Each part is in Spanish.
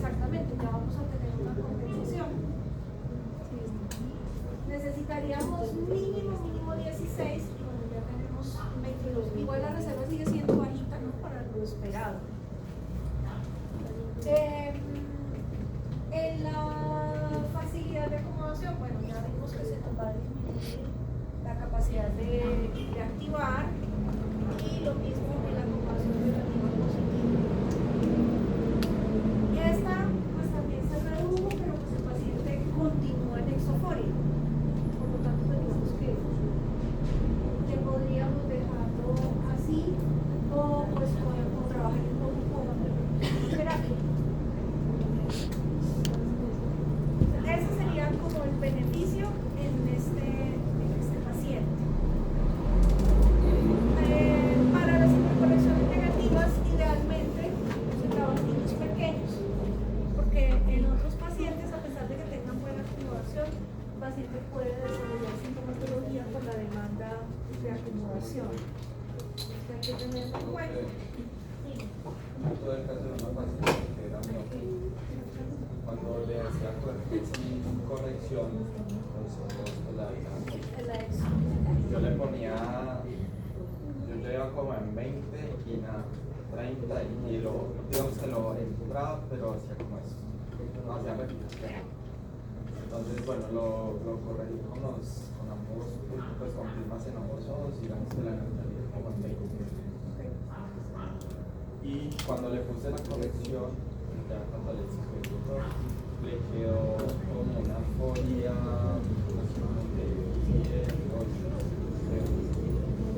exactamente, ya vamos a tener una compensación. Necesitaríamos mínimo 16 y bueno, ya tenemos 22. Igual la reserva sigue siendo bajita, ¿no? Para lo esperado. En la facilidad de acomodación, bueno, ya vimos que se nos va a disminuir la capacidad de activar y lo mismo en la acomodación relativa positiva. Esta pues también se redujo, pero pues el paciente continúa en exoforia. Por lo tanto, pues digamos que podríamos dejarlo así o pues podemos trabajar un poco con terapia. Ese sería como el beneficio en este paciente. Para las interconexiones negativas, idealmente se trabajan en niños pequeños, porque en otros pacientes, a pesar de que tengan buena acomodación, el paciente puede desarrollar sintomatología por la demanda de acomodación. Hay que tenerlo en cuenta. Todo el caso de una paciente que era miope, cuando le hacía corrección, yo le ponía, yo iba como en 20 y nada, 30 y digamos que lo entraba, pero hacía como eso, no hacía repetición. Entonces, bueno, lo corregí con ambos, pues con primas en ambos ojos y digamos que la neutralidad como en 20. Y cuando le puse la corrección, ya cuando le hice el tutor, le quedó como una folia de 10, 8.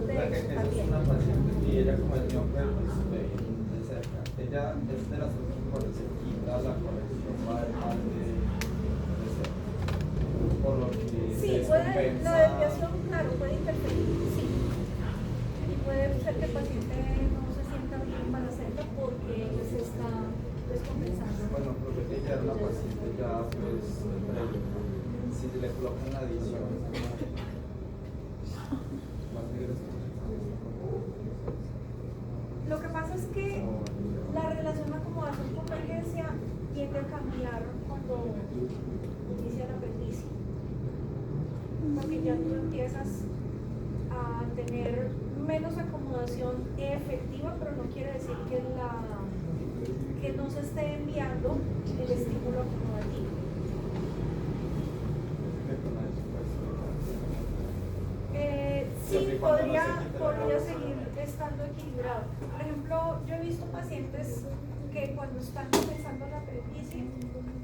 Esa es una paciente y ella como es miope, pues ve bien de cerca. Ella es de las otras cuando se quita la corrección va de cerca. Por lo que sí, puede, la desviación, claro, puede interferir, sí. Y puede ser que el paciente no se sienta bien para cerca porque se está descompensando. Bueno, porque ella era una paciente ya, pues, si le colocan la adición, lo que pasa es que la relación acomodación-convergencia tiende a cambiar cuando inicia la aprendizaje. Porque ya tú empiezas a tener menos acomodación efectiva, pero no quiere decir que no se esté enviando el estímulo acomodativo. Sí, podría seguir estando equilibrado. Por ejemplo, yo he visto pacientes que cuando están comenzando la aprendizaje,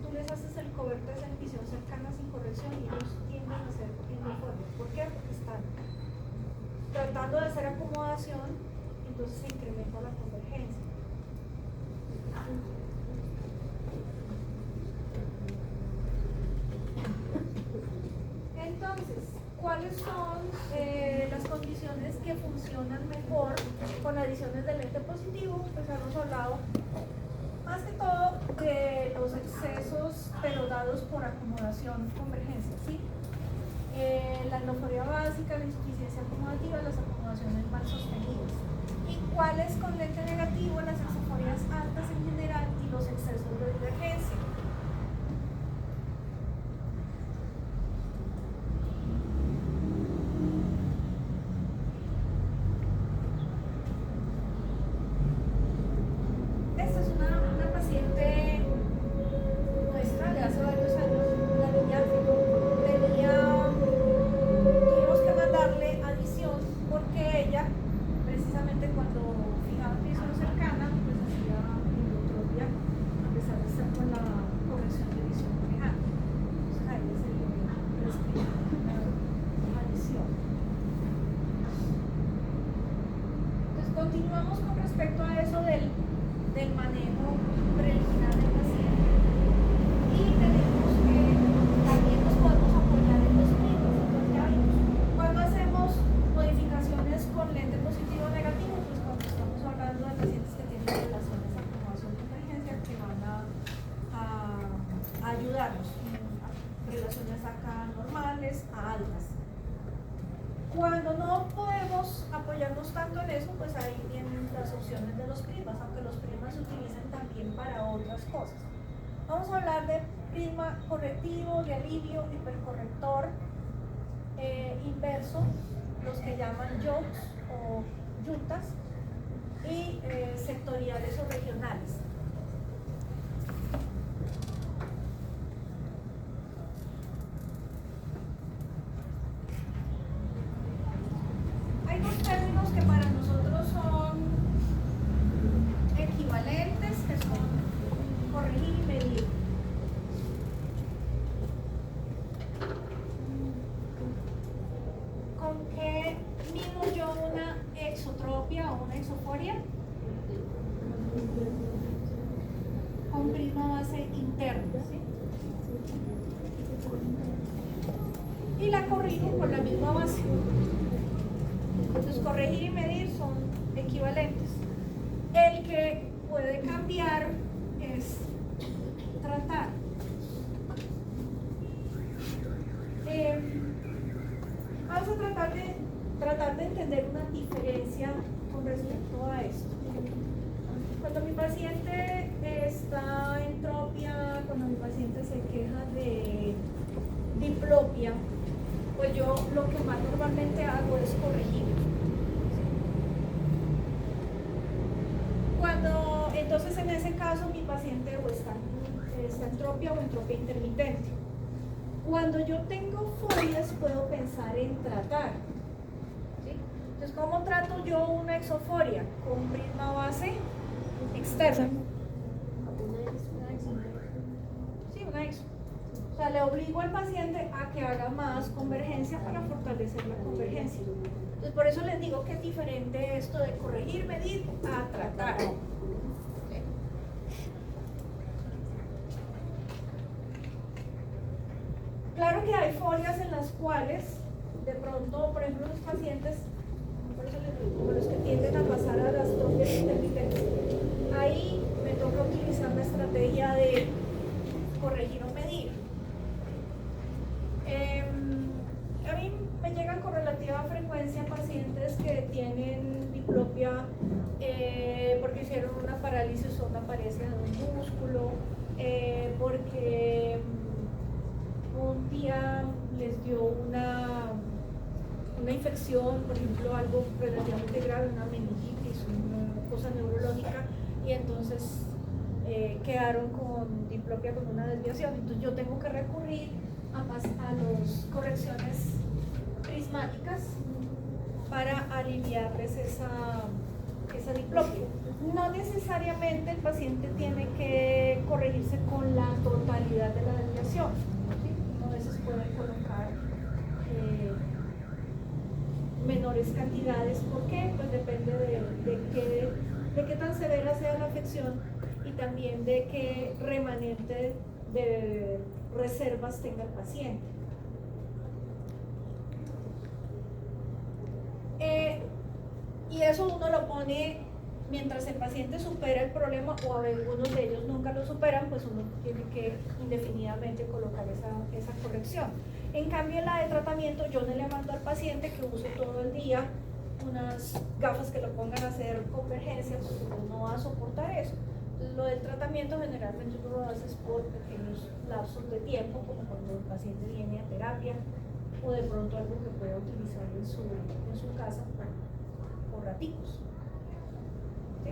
tú les haces el coverte de visión cercana sin corrección y ellos tienden a ser uniformes. ¿Por qué? Porque están tratando de hacer acomodación, entonces se incrementa la convergencia. Entonces, ¿cuáles son las condiciones que funcionan mejor con adiciones de lente positivo? Pues hemos hablado más que todo de los excesos, pero dados por acomodación convergencia, ¿sí? La anoforia básica, la insuficiencia acomodativa, las acomodaciones mal sostenidas. ¿Y cuáles con lente negativo? Las exoforias altas en general y los excesos de divergencia. Esta es una paciente nuestra de hace varios años. La niña tuvimos que mandarle adición porque ella, precisamente cuando fijaba visión cercana, pues hacía hidrotropia a pesar de estar con la corrección de visión lejana. Entonces a ella se le prescribió una adición. Entonces continuamos con respecto a eso del manejo preliminar del paciente y tenemos que también nos podemos apoyar en los mismos. Entonces ya vimos, cuando hacemos modificaciones con lente positivo o negativo, pues cuando estamos hablando de pacientes que tienen relaciones de acomodación de emergencia que van a ayudarnos, relaciones acá normales a altas. Cuando no podemos apoyarnos tanto en eso, pues ahí vienen las opciones de los primas, aunque los primas se utilizan también para otras cosas. Vamos a hablar de prisma correctivo, de alivio, hipercorrector, inverso, los que llaman jokes o yuntas, y sectoriales o regionales. Hay dos términos que para nosotros son equivalentes, que son corregir y medir. ¿Con qué mido yo una exotropia o una exoforia? Con prisma base interno, ¿sí? Y la corrijo con la misma base. Entonces, corregir y medir son equivalentes. El que puede cambiar es tratar. Vamos a tratar de entender una diferencia con respecto a esto. Cuando mi paciente está en entropia, cuando mi paciente se queja de diplopia, pues yo lo que más normalmente hago es corregir. Entonces en ese caso mi paciente o está en entropia o entropia intermitente. Cuando yo tengo forias puedo pensar en tratar, ¿sí? Entonces, ¿cómo trato yo una exoforia? Con prisma base externa. Sí, una exo. O sea, le obligo al paciente a que haga más convergencia para fortalecer la convergencia. Entonces, por eso les digo que es diferente esto de corregir, medir a tratar. Claro que hay forias en las cuales, de pronto, por ejemplo, los pacientes, por eso les digo, los que tienden a pasar a las tropias intermitentes, ahí me toca utilizar la estrategia de corregir o medir. A mí me llegan con relativa frecuencia pacientes que tienen diplopia porque hicieron una parálisis o una paresia de un músculo, porque un día les dio una infección, por ejemplo, algo relativamente grave, una meningitis, una cosa neurológica, y entonces quedaron con diplopia con una desviación. Entonces yo tengo que recurrir a las correcciones prismáticas para aliviarles esa diplopia. No necesariamente el paciente tiene que corregirse con la totalidad de la desviación, ¿sí? A veces pueden colocar menores cantidades. ¿Por qué? Pues depende de qué tan severa sea la afección y también de qué remanente de reservas tenga el paciente. Y eso uno lo pone mientras el paciente supera el problema, o algunos de ellos nunca lo superan, pues uno tiene que indefinidamente colocar esa corrección. En cambio, en la de tratamiento, yo no le mando al paciente que use todo el día unas gafas que lo pongan a hacer convergencia, porque no va a soportar eso. Entonces, lo del tratamiento generalmente uno lo hace por pequeños lapsos de tiempo, como cuando el paciente viene a terapia, o de pronto algo que pueda utilizar en su casa por raticos. ¿Sí?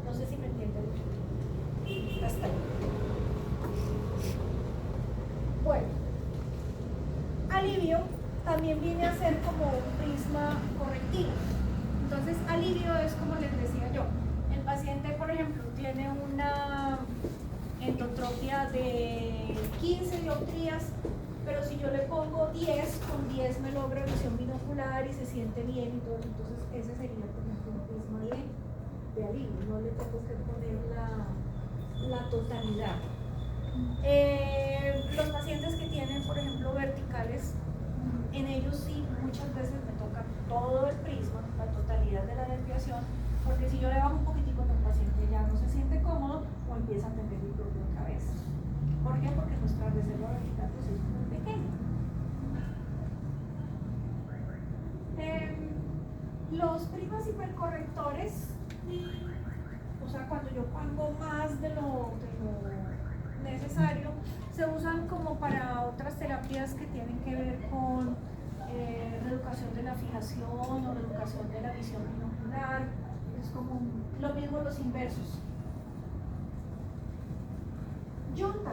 No sé si me entienden. Hasta ahí. Bueno, alivio también viene a ser como un prisma correctivo. Entonces, alivio es como les decía yo. El paciente, por ejemplo, tiene una endotropia de 15 dioptrías, pero si yo le pongo 10, con 10 me logra visión binocular y se siente bien y todo. Entonces, ese sería, por ejemplo, un prisma de alivio. No le tengo que poner la totalidad. Los pacientes que tienen, por ejemplo, verticales, en ellos sí muchas veces me toca todo el prisma, la totalidad de la desviación, porque si yo le bajo un poquitico, el paciente ya no se siente cómodo o empieza a tener mi propia cabeza. ¿Por qué? Porque nuestra reserva vertical pues, es muy pequeña. Los prismas hipercorrectores, o sea, cuando yo pongo más de lo Se usan como para otras terapias que tienen que ver con reeducación de la fijación o reeducación de la visión binocular. Es como lo mismo los inversos. Yunta.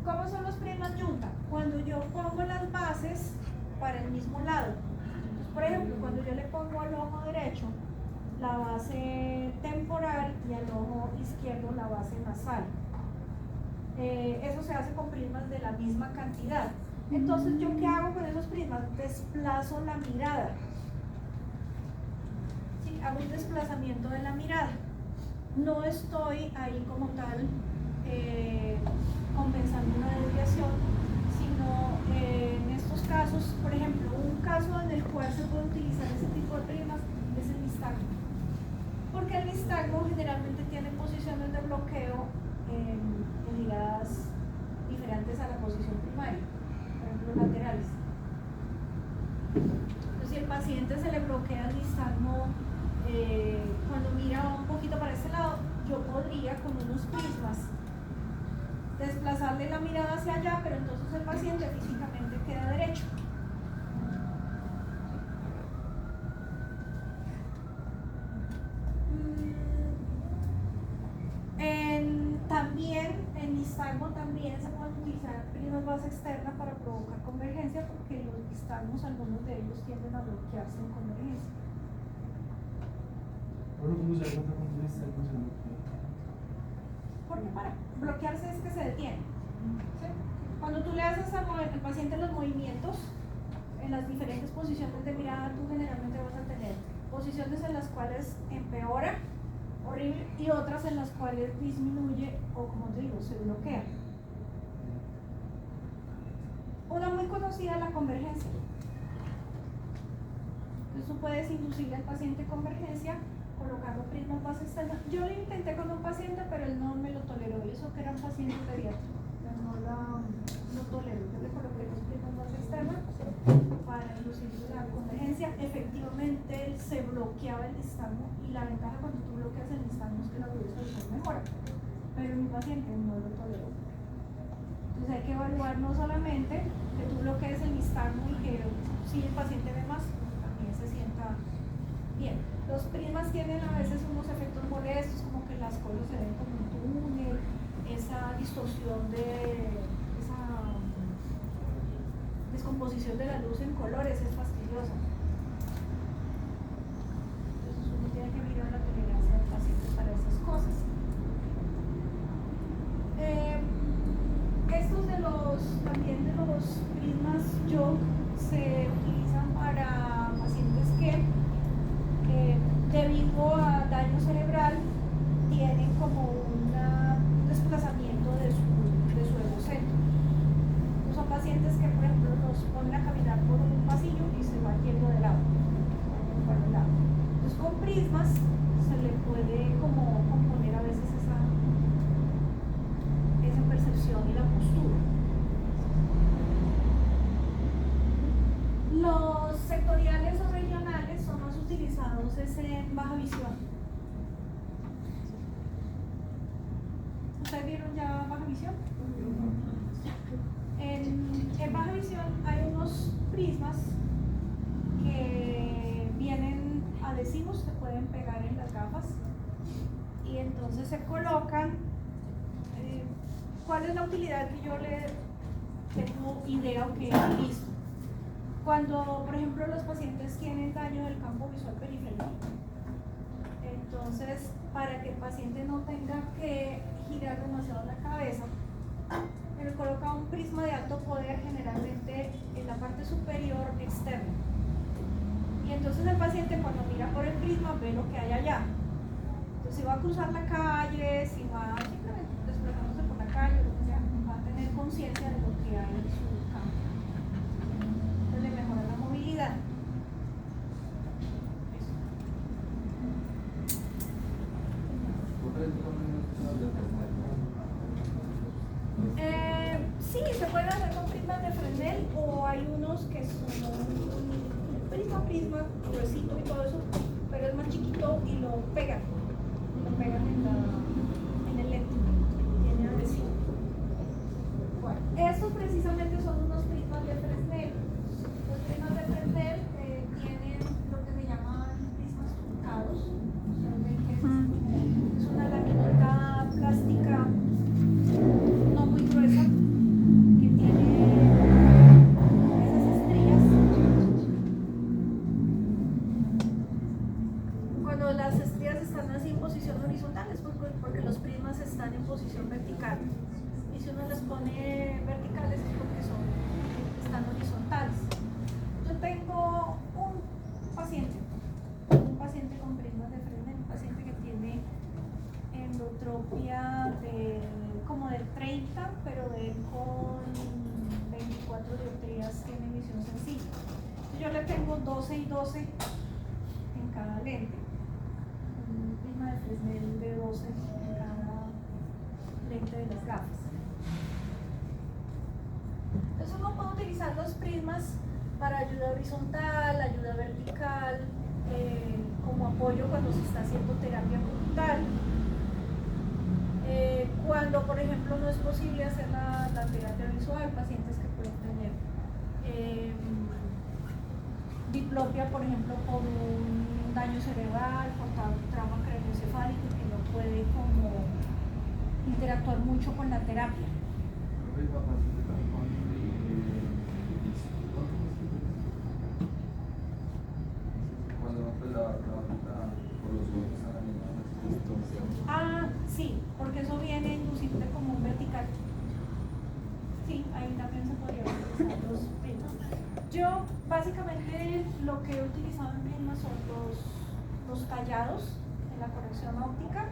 ¿Cómo son los prismas yunta? Cuando yo pongo las bases para el mismo lado. Entonces, por ejemplo, cuando yo le pongo al ojo derecho la base temporal y al ojo izquierdo la base nasal. Eso se hace con prismas de la misma cantidad. Entonces, ¿yo qué hago con esos prismas? Desplazo la mirada. ¿Sí? Hago un desplazamiento de la mirada. No estoy ahí como tal compensando una desviación, sino en estos casos, por ejemplo, un caso en el cual se puede utilizar ese tipo de prismas es el nistagmo. Porque el nistagmo generalmente tiene posiciones de bloqueo en ligadas diferentes a la posición primaria, por ejemplo laterales. Entonces, si el paciente se le bloquea el nistagmo cuando mira un poquito para este lado, yo podría con unos prismas desplazarle la mirada hacia allá, pero entonces el paciente físicamente queda derecho. También en nistagmo también se pueden utilizar prismas base externa para provocar convergencia, porque los nistagmos, algunos de ellos tienden a bloquearse en convergencia. ¿Cómo se da cuenta cuando un nistagmo se bloquea? Porque para bloquearse es que se detiene. ¿Sí? Cuando tú le haces al paciente los movimientos en las diferentes posiciones de mirada, tú generalmente vas a tener posiciones en las cuales empeora horrible y otras en las cuales disminuye o, como te digo, se bloquea. Una muy conocida es la convergencia. Entonces tú puedes inducirle al paciente convergencia colocando prismas base externa. Yo lo intenté con un paciente, pero él no me lo toleró, y eso que era un paciente pediátrico. No toleró. Yo le coloqué los prismas base externa para inducir la convergencia. Efectivamente, él se bloqueaba el nistagmo, y la ventaja cuando tú bloqueas el nistagmo es que la visualización mejora. Pero mi paciente no lo toleró. Entonces hay que evaluar no solamente que tú bloquees el nistagmo y que si el paciente ve más, también se sienta bien. Los prismas tienen a veces unos efectos molestos, como que las cosas se ven como un túnel, esa distorsión de esa descomposición de la luz en colores es fastidiosa. Entonces uno tiene que mirar la tolerancia del paciente para esas cosas. Estos también de los prismas YOG se utilizan para pacientes que debido a daño cerebral tienen como un desplazamiento de su egocentro. Son pacientes que, por ejemplo, los ponen a caminar por un pasillo y se van yendo de lado, para un lado. Entonces, con prismas se le puede como componer a veces esa percepción y la postura. Los sectoriales o regionales son más utilizados en baja visión. ¿Ustedes vieron ya baja visión? En baja visión hay unos prismas que vienen adhesivos, se pueden pegar en las gafas y entonces se colocan. ¿Cuál es la utilidad que yo le tengo idea o que he visto? Cuando, por ejemplo, los pacientes tienen daño del campo visual periférico, entonces, para que el paciente no tenga que girar demasiado la cabeza, le coloca un prisma de alto poder, generalmente en la parte superior externa. Y entonces el paciente, cuando mira por el prisma, ve lo que hay allá. Entonces, si va a cruzar la calle, si va simplemente desplazándose por la calle, lo que sea, va a tener conciencia de lo que hay en su campo. Entonces, le mejora la movilidad. Sí, se pueden hacer con prismas de Fresnel, o hay unos que son prisma, gruesito y todo eso, pero es más chiquito y lo pegan en el lente, tiene adhesivo. Bueno. en posición vertical. Y si uno las pone verticales es porque están horizontales. Yo tengo un paciente con prismas de Fresnel, un paciente que tiene endotropia como del 30, pero él con 24 dioptrías tiene visión sencilla. Entonces yo le tengo 12 y 12 en cada lente, un prisma de Fresnel de 12 en cada lente de las gafas. Entonces uno puede utilizar los prismas para ayuda horizontal, ayuda vertical, como apoyo cuando se está haciendo terapia ocular. Cuando, por ejemplo, no es posible hacer la terapia visual, pacientes que pueden tener diplopia, por ejemplo, por un daño cerebral, por trauma craneoencefálico, que no puede como interactuar mucho con la terapia. Ah, sí, porque eso viene inducible como un vertical. Sí, ahí también se podría utilizar los prismas. Yo básicamente lo que he utilizado en prismas son los tallados en la corrección óptica.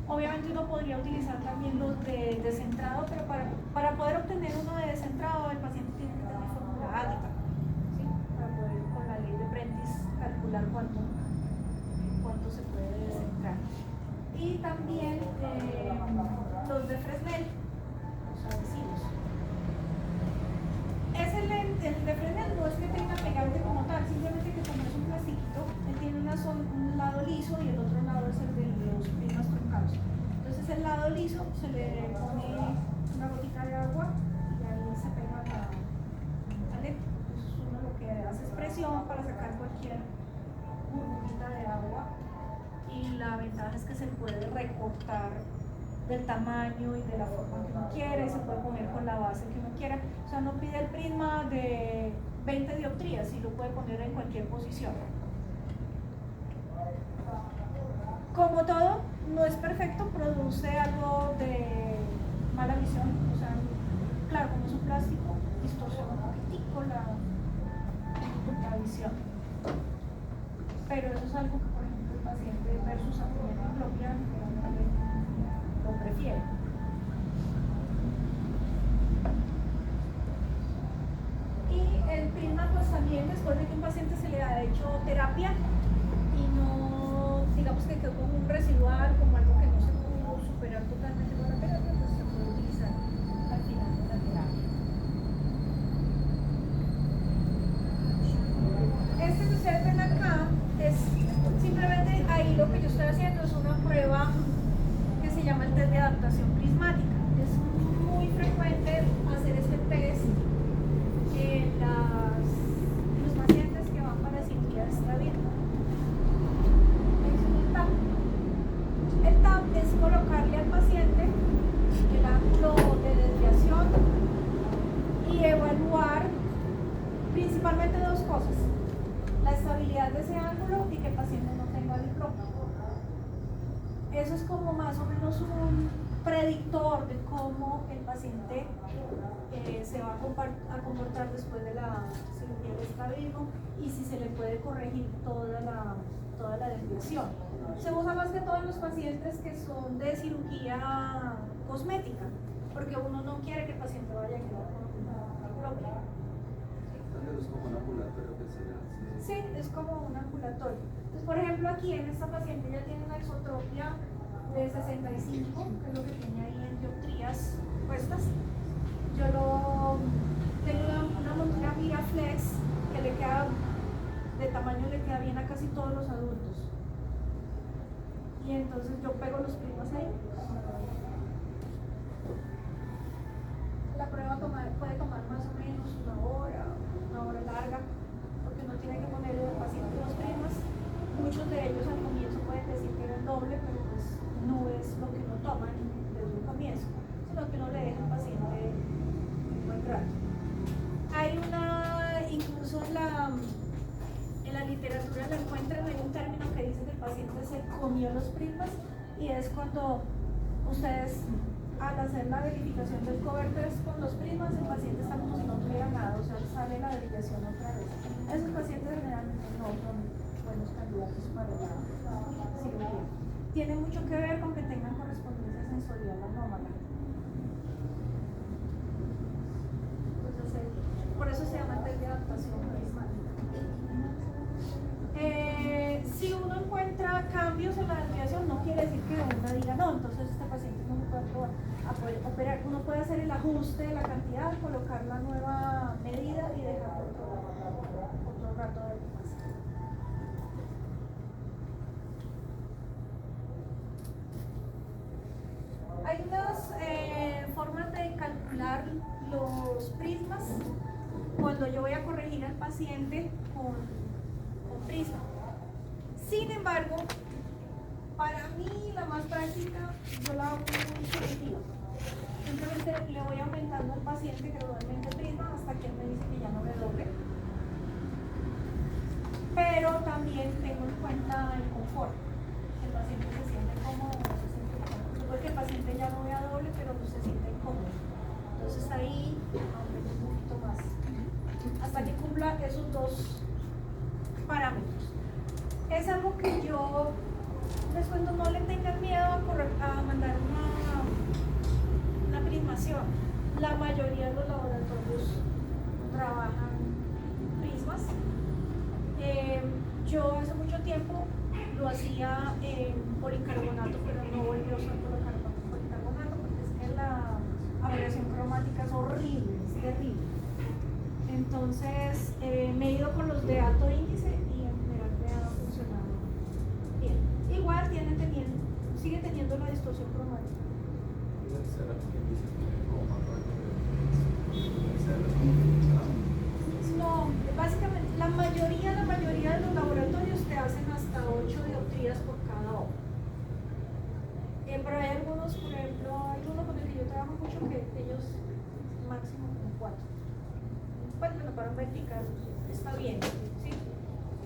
Obviamente uno podría utilizar también los de descentrado, pero para poder obtener uno de descentrado el paciente tiene que tener fórmula alta, ¿sí? Para poder con la ley de Prentice calcular cuánto se puede descentrar. Y también los de Fresnel, los adhesivos. El de Fresnel no es que tenga pegante como tal, simplemente que como es un plastiquito, él tiene un lado liso y el otro lado es el de los prismas truncados. Entonces el lado liso se le pone una gotita de agua y ahí se pega la lente. Entonces uno lo que hace es presión para sacar cualquier burbujita de agua. Y la ventaja es que se puede recortar del tamaño y de la forma que uno quiere, se puede poner con la base que uno quiera. O sea, no pide el prisma de 20 dioptrías y lo puede poner en cualquier posición. Como todo, no es perfecto, produce algo de mala visión. O sea, claro, como es un plástico, distorsiona un poquitico la visión. Pero eso es algo que, por ejemplo, el paciente versus acuña propia lo prefiere. Y el prisma, pues también después de que un paciente se le ha hecho terapia y no, digamos que quedó como un residual, como algo que no se pudo superar totalmente con la terapia, pues se puede utilizar al final de la terapia. Este que ustedes ven acá es simplemente ahí lo que yo estoy haciendo es una prueba que se llama el test de adaptación prismática. Es muy frecuente hacer este test en los pacientes que van para cirugía de estrabismo. El TAP es colocarle al paciente el ángulo de desviación y evaluar principalmente dos cosas: la estabilidad de ese ángulo y que el paciente no tenga diplopia. Eso es como más o menos un predictor de cómo el paciente se va a comportar después de la cirugía de estrabismo y si se le puede corregir toda la desviación. Se usa más que todo en los pacientes que son de cirugía cosmética, porque uno no quiere que el paciente vaya a quedar con diplopia. Es como un ambulatorio que se hace. Sí, es como un ambulatorio. Entonces, por ejemplo, aquí en esta paciente ya tiene una exotropia de 65, que es lo que tiene ahí en dioptrías puestas. Yo tengo una montura Miraflex que le queda, de tamaño le queda bien a casi todos los adultos. Y entonces yo pego los prismas ahí. La prueba puede tomar más o menos una hora larga, porque uno tiene que ponerle al paciente los prismas. Muchos de ellos al comienzo pueden decir que era el doble, pero pues no es lo que uno toma desde un comienzo, sino que uno le deja al paciente un buen rato. Hay incluso en la literatura la encuentran en un término que dice que el paciente se comió los prismas, y es cuando ustedes al hacer la verificación del cover 3 con los prismas, el paciente está como si no tuviera nada, o sea, sale la verificación otra vez. Esos pacientes generalmente no son buenos candidatos para la cirugía. Tiene mucho que ver con que tengan correspondencia sensorial anómala. Entonces, por eso se llama test de adaptación prismática. Si uno encuentra cambios en la desviación, no quiere decir que una diga no, entonces este paciente no se puede operar. Uno puede hacer el ajuste de la cantidad, colocar la nueva medida y dejar otro rato de pasa. Hay unas formas de calcular los prismas cuando yo voy a corregir al paciente con prisma. Sin embargo, para mí la más práctica yo la hago muy selectiva. Simplemente le voy aumentando al paciente gradualmente el prisma hasta que él me dice que ya no ve doble. Pero también tengo en cuenta el confort. El paciente se siente cómodo, no se siente cómodo. Porque el paciente ya no vea doble, pero no se siente cómodo. Entonces ahí aumento un poquito más. Hasta que cumpla esos dos parámetros. Es algo que yo les cuento, no le tengan miedo a mandar una prismación. La mayoría de los laboratorios trabajan prismas. Yo hace mucho tiempo lo hacía en policarbonato, pero no volví a usar policarbonato porque es que la aberración cromática es horrible, es terrible. Entonces me he ido con los de alto índice y en general me ha funcionado bien. Igual sigue teniendo la distorsión cromática. No, básicamente la mayoría de los laboratorios te hacen hasta 8 dioptrías por cada ojo. Pero hay algunos, por ejemplo, hay uno con el que yo trabajo mucho que ellos máximo con 4. Bueno, para un vertical está bien, ¿sí?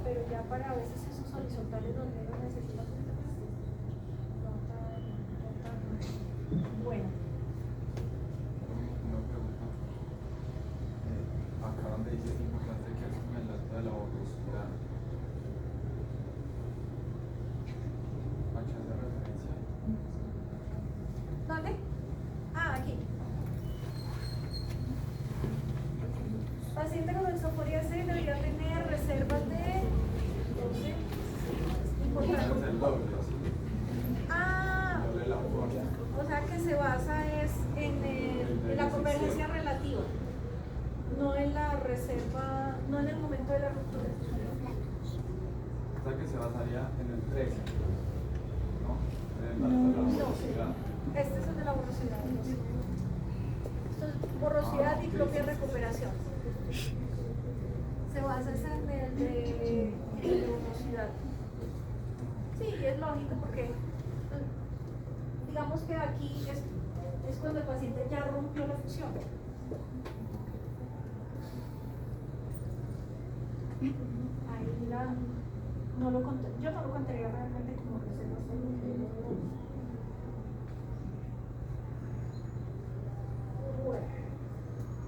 Pero ya para a veces esos horizontales donde uno necesita no tan bueno. Una pregunta. Acá donde dice es importante que es con el dato de la borrosidad. ¿Fecha de referencia? ¿Dónde? Ah, aquí. Paciente con exoforia C debería tener reservas de 12. Importante. El doble, sí. Ah, El doble de la borrosidad. o sea que se basa es en la convergencia relativa, no en la reserva, no en el momento de la ruptura. O sea que se basaría en el 13, ¿no? En el dato de la borrosidad. Este es el de la borrosidad. Esto es borrosidad, diplopia, recuperación. Se basa en el de borrosidad. Sí, es lógico porque digamos que aquí es cuando el paciente ya rompió la fusión. Ahí no lo conté, yo no lo contaría realmente como reservas técnicas. Bueno,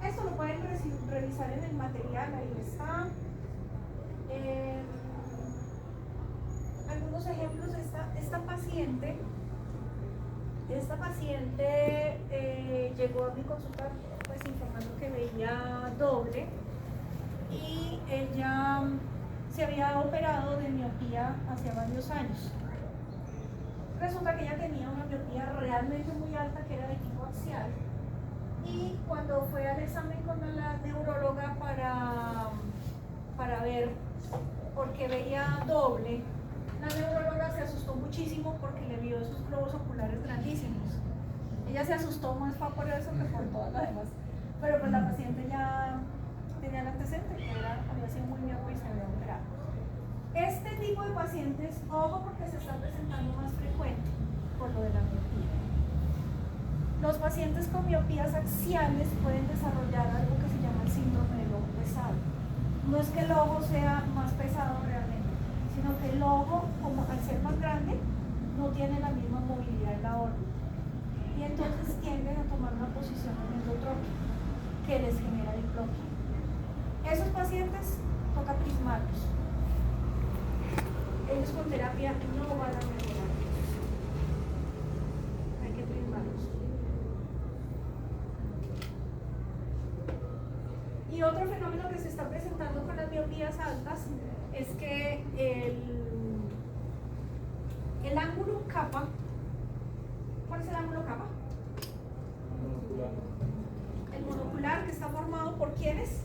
esto lo pueden revisar en el material, ahí está. Algunos ejemplos de esta paciente. Esta paciente llegó a mi consulta pues informando que veía doble y ella se había operado de miopía hacía varios años. Resulta que ella tenía una miopía realmente muy alta que era de tipo axial y cuando fue al examen con la neuróloga para ver por qué veía doble, la neuróloga se asustó muchísimo porque le vio esos globos oculares grandísimos. Ella se asustó más por eso que por todas las demás. Pero pues la paciente ya tenía el antecedente, que había sido muy miope y se había operado. Este tipo de pacientes, ojo porque se está presentando más frecuente por lo de la miopía. Los pacientes con miopías axiales pueden desarrollar algo que se llama el síndrome del ojo pesado. No es que el ojo sea más pesado realmente, sino que el ojo, como al ser más grande, no tiene la misma movilidad en la órbita. Y entonces tiene lleguen a tomar una posición en endotropia que les genera diplopia. Esos pacientes toca prismarlos. Ellos con terapia no van a mejorar. Hay que prismarlos. Y otro fenómeno que se está presentando con las miopías altas es que el ángulo kappa, ¿cuál es el ángulo kappa? El monocular, que está formado por ¿quiénes?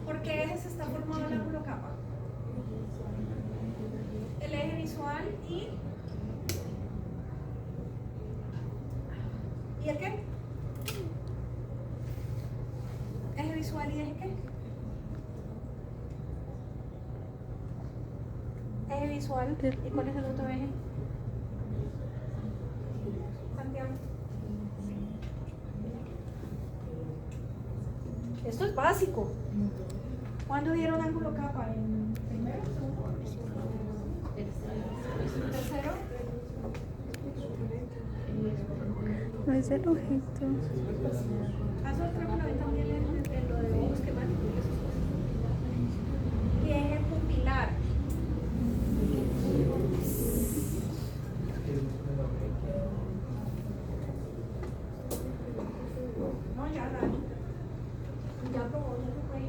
¿Por qué ejes está formado el ángulo kappa? El eje visual y el qué? Eje visual y eje qué? Eje visual. ¿Y cuál es el otro eje? Santiago. Esto es básico. ¿Cuándo vieron ángulo kappa? ¿En primero? ¿Segundo? ¿Tercero? No es el ojito. Haz otra con también en lo de ojos que manipulan esas cosas. Y eje pupilar. No, ya Dani. Ya probó, ya se fue.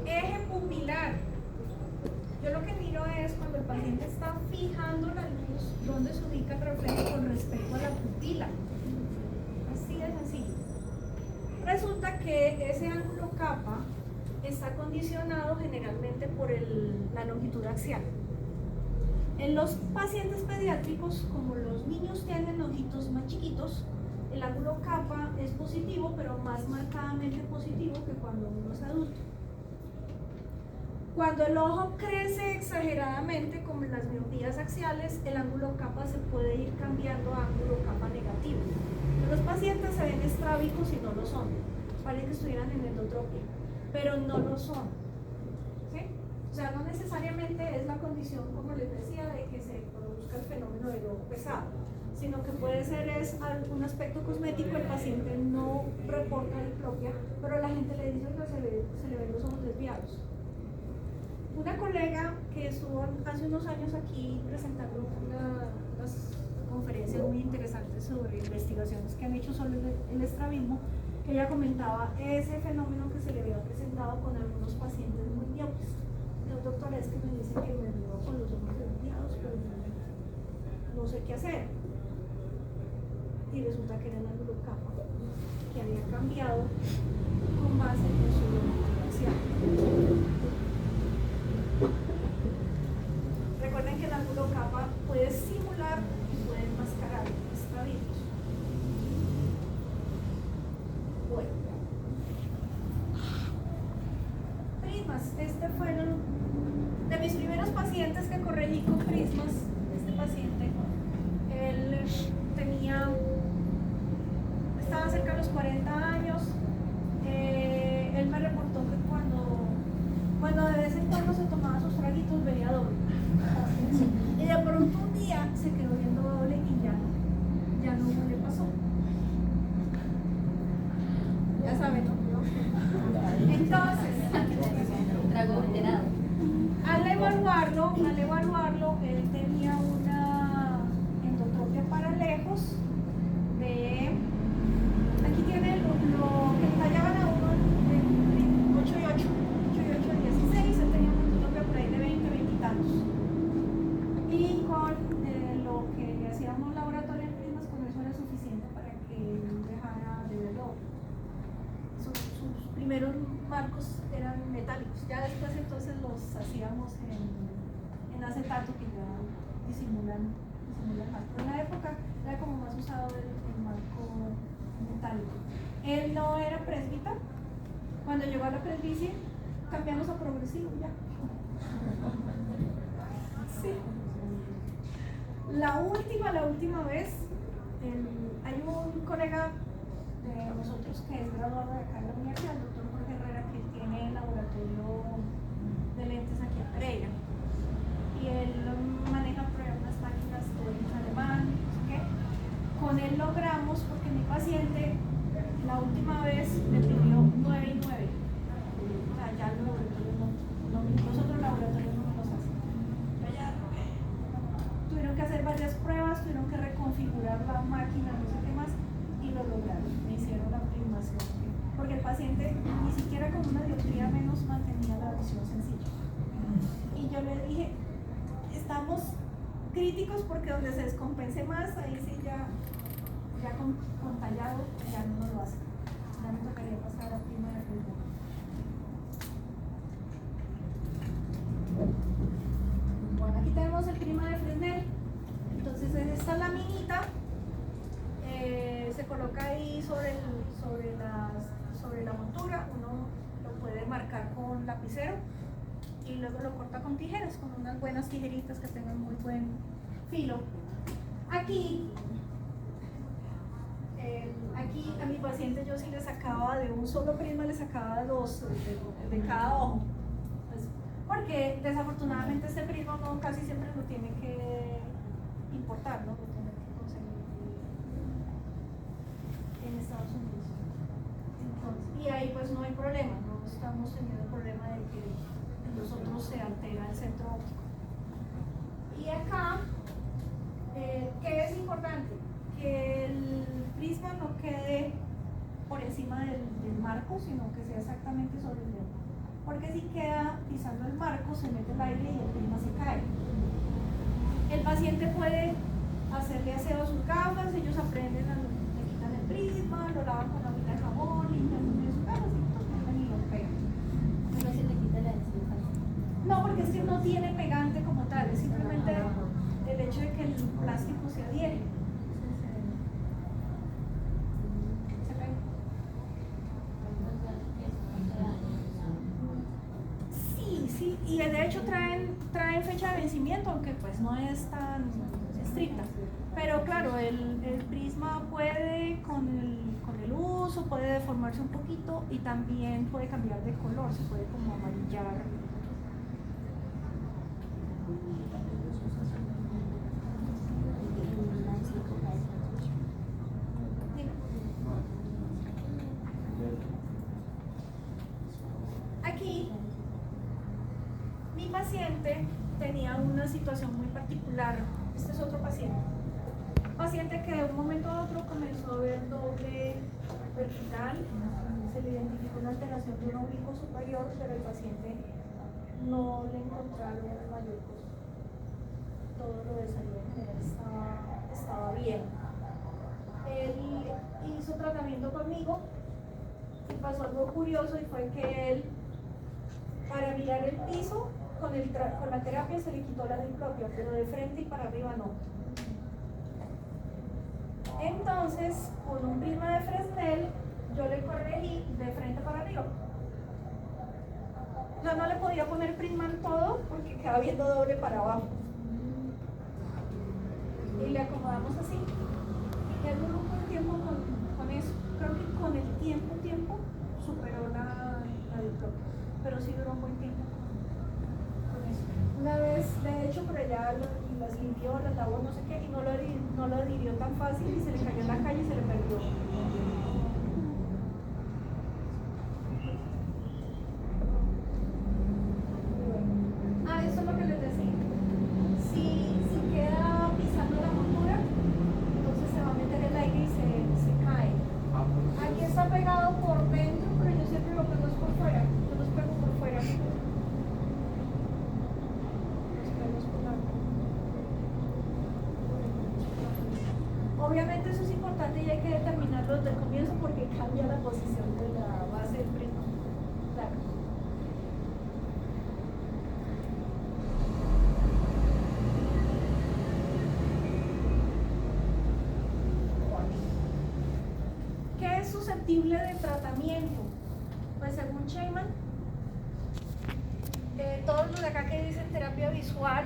Eje pupilar. Yo lo que miro es cuando el paciente está fijando la luz, dónde se ubica el reflejo con respecto a la pupila. Así de sencillo. Resulta que ese ángulo kappa está condicionado generalmente por la longitud axial. En los pacientes pediátricos, como los niños tienen ojitos más chiquitos, el ángulo kappa es positivo, pero más marcadamente positivo que cuando uno es adulto. Cuando el ojo crece exageradamente, como en las miopías axiales, el ángulo kappa se puede ir cambiando a ángulo kappa negativo. Los pacientes se ven estrábicos y no lo son. Parece que estuvieran en endotropia, pero no lo son. ¿Sí? O sea, no necesariamente es la condición, como les decía, de que se produzca el fenómeno del ojo pesado, sino que puede ser algún aspecto cosmético. El paciente no reporta diplopia, pero la gente le dice que se le ven los ojos desviados. Una colega que estuvo hace unos años aquí presentando unas conferencias muy interesantes sobre investigaciones que han hecho sobre el estrabismo, ella comentaba ese fenómeno que se le había presentado con algunos pacientes muy miopes. Los doctores que me dicen que me veo con los ojos desviados, pero no sé qué hacer. Y resulta que era el ángulo kappa que había cambiado con base en su longitud axial. Recuerden que el ángulo kappa puede simular y puede enmascarar estrabismos. Bueno, prismas. Este fue de mis primeros pacientes que corregí con prismas. Este paciente, él estaba cerca de los 40 años. Él me reportó que cuando de vez en cuando se tomaba sus traguitos veía doble. Y de pronto un día se quedó viendo doble y ya no le pasó. Ya saben, ¿no? Entonces, trago veterano. al evaluarlo, él tenía una endotropia para lejos de, aquí tiene lo que tallaban a uno de 8 y 8, 16, él tenía una endotropia por ahí de 20 y tantos. Y con lo que le hacíamos un laboratorio en prismas, con eso era suficiente para que él dejara de verlo. Sus primeros marcos eran metálicos, ya después entonces los hacíamos en acetato, que ya disimulan más. Pero en la época era como más usado el marco metálico. Él no era presbita. Cuando llegó a la presbicie, cambiamos a progresivo ya. Sí. La última vez, hay un colega de nosotros que que es graduado de acá en la universidad, el doctor Jorge Herrera, que tiene el laboratorio de lentes aquí en Pereira. Y él maneja unas máquinas en alemán, no sé qué. Con él logramos, porque mi paciente la última vez le pidió 9 y 9. O sea, ya el laboratorio los otros laboratorios no me los hacen. Tuvieron que hacer varias pruebas, tuvieron que reconfigurar la máquina, no sé qué más, y lo lograron. Me hicieron la primación. Porque el paciente ni siquiera con una dioptría menos mantenía la visión sencilla. Y yo le dije, estamos críticos porque donde se descompense más, ahí sí ya con tallado ya no lo hace. Ya me tocaría pasar a prima de Fresnel. Bueno, aquí tenemos el prima de Fresnel. Entonces esta laminita se coloca ahí sobre la montura. Uno lo puede marcar con lapicero y luego lo corta con tijeras, con unas buenas tijeritas que tengan muy buen filo. Aquí a mi paciente yo sí le sacaba de un solo prisma, le sacaba dos de cada ojo, pues, porque desafortunadamente este prisma no casi siempre lo tiene que importar, ¿no? Lo tiene que conseguir en Estados Unidos. Entonces, y ahí pues no hay problema, no estamos teniendo el problema de que nosotros se altera el centro óptico. Y acá, ¿qué es importante? Que el prisma no quede por encima del marco, sino que sea exactamente sobre el dedo. Porque si queda pisando el marco, se mete el aire y el prisma se cae. El paciente puede hacerle aseo a sus gafas, ellos aprenden, le quitan el prisma, lo lavan con agüita de jabón, limpian sus gafas y lo pegan. No se le quita la encima. No, porque es que no tiene pegante como tal, es simplemente el hecho de que el plástico se adhiere. Se pega. Sí, y de hecho traen fecha de vencimiento, aunque pues no es tan estricta. Pero claro, el prisma puede con el uso, puede deformarse un poquito y también puede cambiar de color, se puede como amarillar. Aquí, mi paciente tenía una situación muy particular. Este es otro paciente. Paciente que de un momento a otro comenzó a ver doble vertical. Se le identificó una alteración de un oblicuo superior, pero el paciente no le encontraron mayor cosa. Todo lo de salud en general estaba bien. Él hizo tratamiento conmigo y pasó algo curioso, y fue que él, para mirar el piso, con la terapia se le quitó la diplopia, pero de frente y para arriba no. Entonces, con un prisma de Fresnel, yo le corregí de frente para arriba. Yo no le podía poner prisma en todo porque quedaba viendo doble para abajo. Y le acomodamos así. Y él duró un buen tiempo con eso. Creo que con el tiempo superó la diplopia. Pero sí duró un buen tiempo con eso. Una vez, de hecho, por allá las limpió, las lavó, no sé qué, y no lo adhirió tan fácil y se le cayó en la calle y se le perdió. Eso es lo que les decía. Si queda pisando la montura, entonces se va a meter el aire y se cae. Aquí está pegado por dentro, pero yo siempre lo pego por fuera. Yo los pego por fuera. Los pelos por la... Obviamente eso es importante y hay que determinarlo desde el comienzo porque cambia la posición de la base del prisma. Claro. ¿Qué es susceptible de tratamiento? Pues según Sheyman, todos los de acá que dicen terapia visual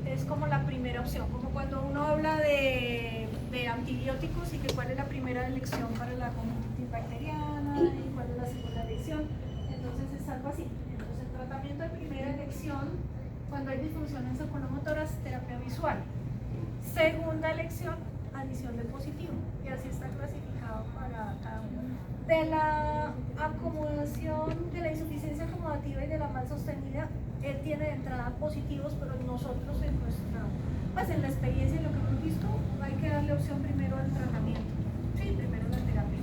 es como la primera opción, como cuando uno habla de antibióticos y que cuál es la primera elección para la conjuntivitis bacteriana, elección, cuando hay disfunciones oculomotoras, terapia visual. Segunda elección, adición de positivo. Y así está clasificado para cada uno. De la acomodación, de la insuficiencia acomodativa y de la mal sostenida, él tiene de entrada positivos, pero nosotros en nuestra, pues en la experiencia y lo que hemos visto, hay que darle opción primero al tratamiento. Sí, primero la terapia.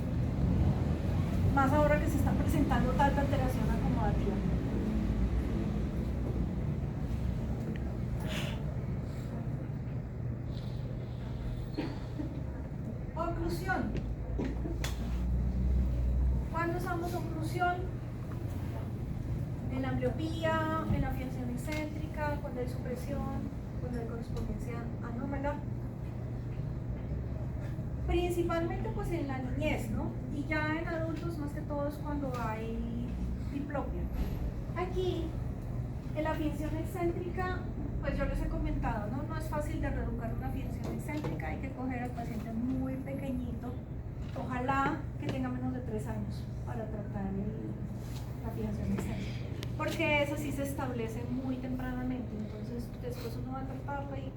Más ahora que se está presentando tanta alteración acomodativa. Oclusión. ¿Cuándo usamos oclusión? En la ambliopía, en la fijación excéntrica, cuando hay supresión, cuando hay correspondencia anómala. Principalmente pues en la niñez, ¿no? Y ya en adultos más que todo es cuando hay diplopia. Aquí, en la fijación excéntrica, pues yo les he comentado, ¿no? No es fácil de reeducar una fijación excéntrica, hay que coger al paciente muy pequeñito, ojalá que tenga menos de 3 años para tratar la fijación excéntrica. Porque esa sí se establece muy tempranamente, entonces después uno va a tratarla y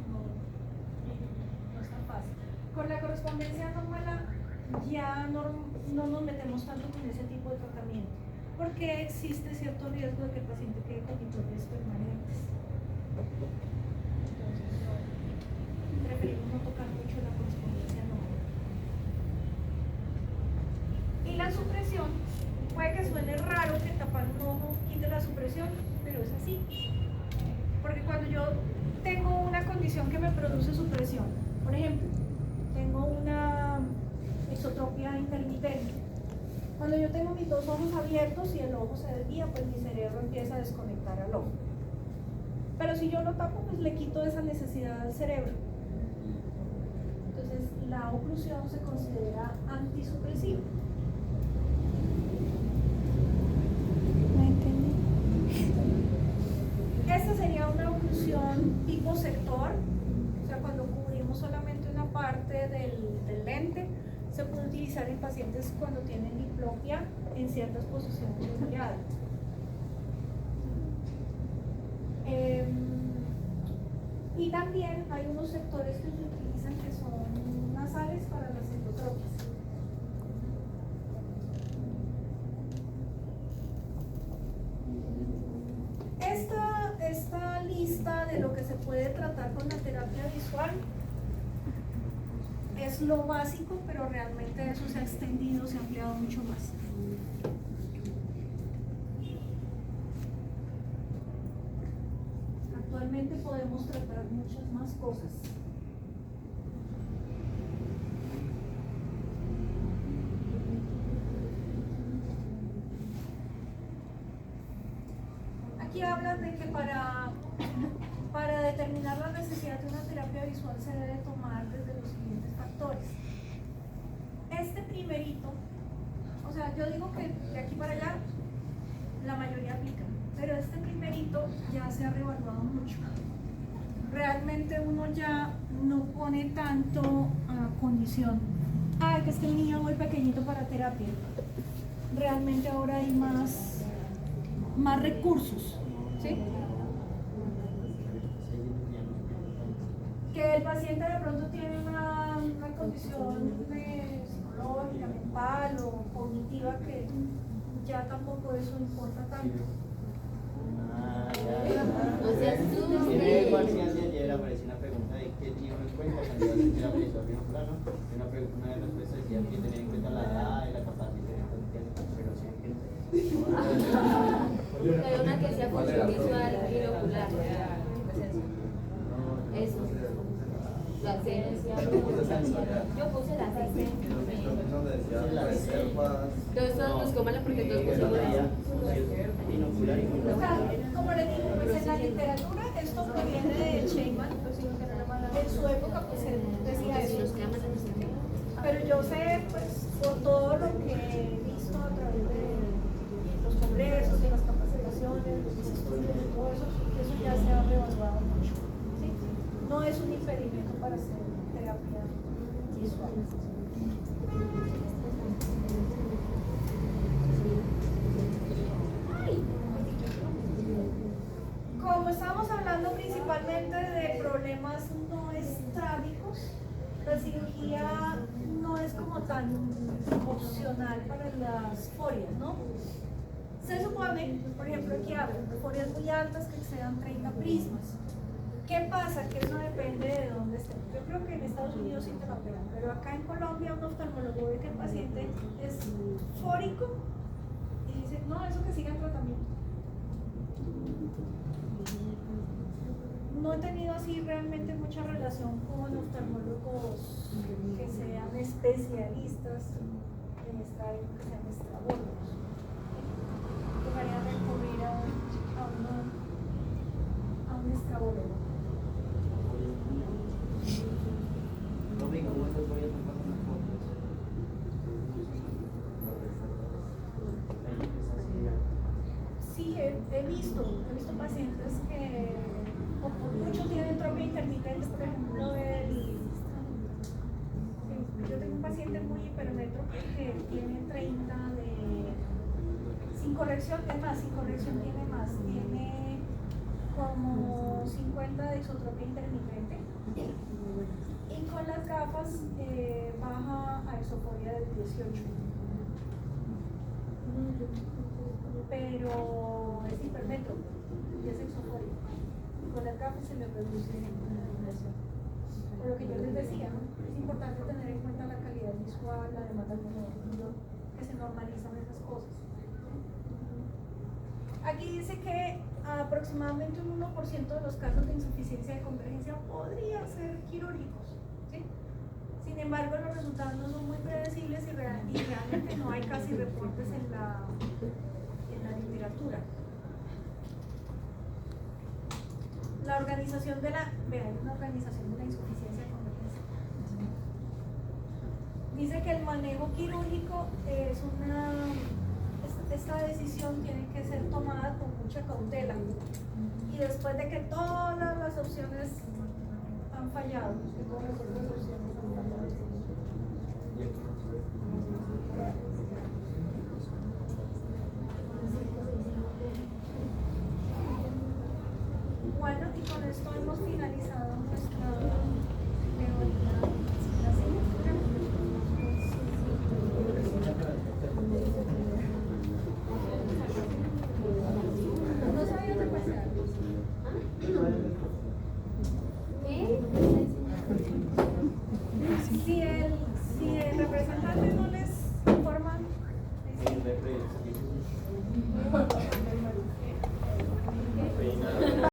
no es tan fácil. Con la correspondencia anómala ya no nos metemos tanto con ese tipo de tratamiento, porque existe cierto riesgo de que el paciente quede con hipotes permanentes. Entonces, preferimos no tocar mucho la correspondencia anómala. Y la supresión, puede que suene raro que tapar un ojo quite la supresión, pero es así. Porque cuando yo tengo una condición que me produce supresión, por ejemplo, tengo una exotropia intermitente. Cuando yo tengo mis 2 ojos abiertos y el ojo se desvía, pues mi cerebro empieza a desconectar al ojo. Pero si yo lo tapo, pues le quito esa necesidad al cerebro. Entonces, la oclusión se considera antisupresiva. No entendí. Esta sería una oclusión tipo sector, o sea, cuando cubrimos solamente una parte del lente, se puede utilizar en pacientes cuando tienen diplopia en ciertas posiciones de mirada. Y también hay unos sectores que se utilizan que son nasales para las endotropias. Esta lista de lo que se puede tratar con la terapia visual es lo básico, pero realmente eso se ha extendido, se ha ampliado mucho más. Actualmente podemos tratar muchas más cosas. Aquí hablan de que para determinar la necesidad de una terapia visual se debe tomar desde los siguientes factores. Este primerito, o sea, yo digo que de aquí para allá la mayoría aplica, pero este primerito ya se ha revaluado mucho. Realmente uno ya no pone tanto condición. Que es que el niño muy pequeñito para terapia. Realmente ahora hay más recursos, ¿sí? Que el paciente de pronto tiene una condición psicológica, mental o cognitiva que ya tampoco eso importa tanto. O sea, tú Tiene parcial de ayer apareció una pregunta de qué tiene en cuenta cuando va a hacer terapia visual plano. Una de las respuestas decía que tener en cuenta la edad y la capacidad pero sí. hay una que sea función visual y ocular. Eso. La ciencia. Yo puse la ciencia. Donde decía reservas. Todos nos coman porque todos pusimos Inocular y O sea, como les digo, pues en la literatura esto proviene de Sheinman, en su época pues él decía eso. Pero yo sé, pues, por todo lo que he visto a través de los congresos, de las capacitaciones, de los estudios y todo eso, que eso ya se ha revaluado mucho. ¿Sí? No es un impedimento para hacer terapia visual. tan opcional para las forias, ¿no? Se supone, por ejemplo, aquí hablan de forias muy altas que excedan 30 prismas. ¿Qué pasa? Que eso depende de dónde esté. Yo creo que en Estados Unidos sí te lo operan, pero acá en Colombia un oftalmólogo ve que el paciente es fórico y dice, no, eso que siga el tratamiento. No he tenido así realmente mucha relación con oftalmólogos que sean especialistas en esta área, que sean estrabólogos. Tocaría recurrir a un estrabólogo. No me digas, ¿cómo se podía tomar unas fotos? Sí, he visto pacientes que muchos tienen tropia intermitente, por ejemplo, yo tengo un paciente muy hipermétrope que tiene 30 sin corrección, es más, sin corrección tiene más, tiene como 50 de isotropia intermitente y con las gafas baja a isoforia del 18. Pero es hipermétrope y es exoforia. Con las gafas se le reduce la iluminación. Por lo que yo les decía, ¿no? Es importante tener en cuenta la calidad visual, la demanda cognitiva, que se normalizan esas cosas. Aquí dice que aproximadamente un 1% de los casos de insuficiencia de convergencia podría ser quirúrgicos, ¿sí? Sin embargo, los resultados no son muy predecibles y realmente no hay casi reportes en la literatura. La organización de la, vean, una organización de la insuficiencia de convergencia. Dice que el manejo quirúrgico es esta decisión tiene que ser tomada con mucha cautela y después de que todas las opciones han fallado, que todas las otras opciones han fallado. Bueno, y con esto hemos